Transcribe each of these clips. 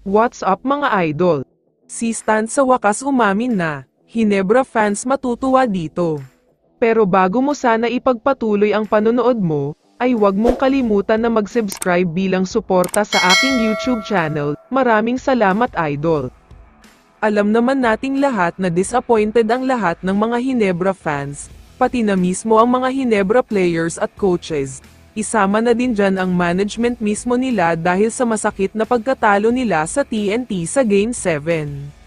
What's up mga idol? Si Stan sa wakas umamin na, Hinebra fans matutuwa dito. Pero bago mo sana ipagpatuloy ang panonood mo, ay huwag mong kalimutan na mag-subscribe bilang suporta sa aking YouTube channel. Maraming salamat idol. Alam naman nating lahat na disappointed ang lahat ng mga Hinebra fans, pati na mismo ang mga Hinebra players at coaches. Isama na din dyan ang management mismo nila dahil sa masakit na pagkatalo nila sa TNT sa Game 7.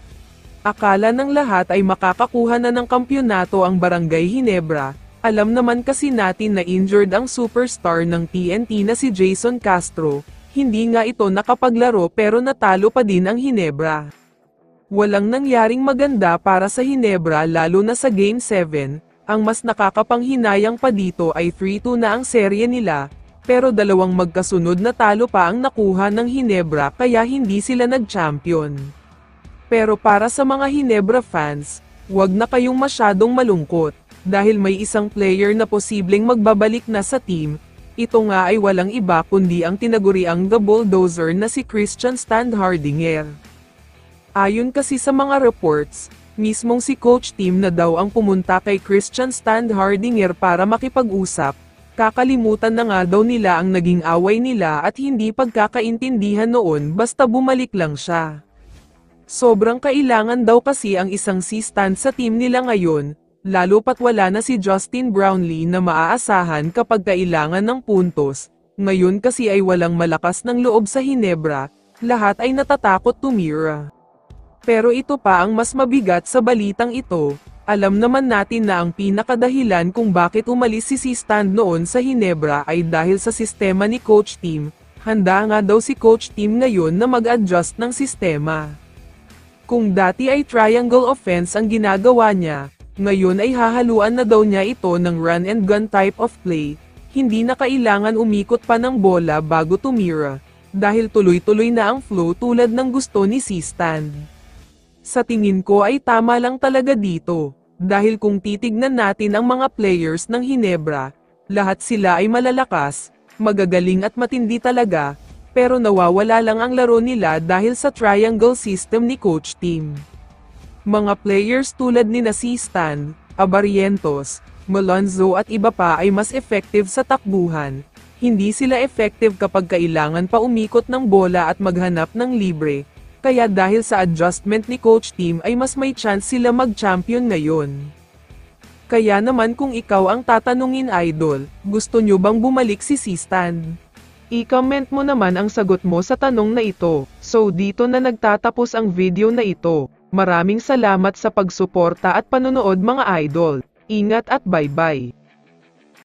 Akala ng lahat ay makakakuha na ng kampyonato ang Barangay Hinebra. Alam naman kasi natin na injured ang superstar ng TNT na si Jason Castro, hindi nga ito nakapaglaro pero natalo pa din ang Hinebra. Walang nangyaring maganda para sa Hinebra lalo na sa Game 7. Ang mas nakakapanghinayang pa dito ay 3-2 na ang serye nila, pero dalawang magkasunod na talo pa ang nakuha ng Hinebra kaya hindi sila nag-champion. Pero para sa mga Hinebra fans, huwag na kayong masyadong malungkot, dahil may isang player na posibleng magbabalik na sa team. Ito nga ay walang iba kundi ang tinaguriang The Bulldozer na si Christian Standhardinger. Ayon kasi sa mga reports, mismong si Coach Tim na daw ang pumunta kay Christian Standhardinger para makipag-usap. Kakalimutan na nga daw nila ang naging away nila at hindi pagkakaintindihan noon basta bumalik lang siya. Sobrang kailangan daw kasi ang isang si Stan sa team nila ngayon, lalo pat wala na si Justin Brownlee na maaasahan kapag kailangan ng puntos. Ngayon kasi ay walang malakas ng loob sa Hinebra, lahat ay natatakot tumira. Pero ito pa ang mas mabigat sa balitang ito, alam naman natin na ang pinakadahilan kung bakit umalis si Stan noon sa Hinebra ay dahil sa sistema ni Coach Tim. Handa nga daw si Coach Tim ngayon na mag-adjust ng sistema. Kung dati ay triangle offense ang ginagawa niya, ngayon ay hahaluan na daw niya ito ng run and gun type of play, hindi na kailangan umikot pa ng bola bago tumira, dahil tuloy-tuloy na ang flow tulad ng gusto ni Stan. Sa tingin ko ay tama lang talaga dito, dahil kung titignan natin ang mga players ng Hinebra, lahat sila ay malalakas, magagaling at matindi talaga, pero nawawala lang ang laro nila dahil sa triangle system ni Coach Tim. Mga players tulad ni si Stan, Abarrientos, Malonzo at iba pa ay mas effective sa takbuhan, hindi sila effective kapag kailangan pa umikot ng bola at maghanap ng libre. Kaya dahil sa adjustment ni Coach Tim ay mas may chance sila mag-champion ngayon. Kaya naman kung ikaw ang tatanungin idol, gusto nyo bang bumalik si Stan? I-comment mo naman ang sagot mo sa tanong na ito. So dito na nagtatapos ang video na ito. Maraming salamat sa pagsuporta at panonood mga idol. Ingat at bye-bye.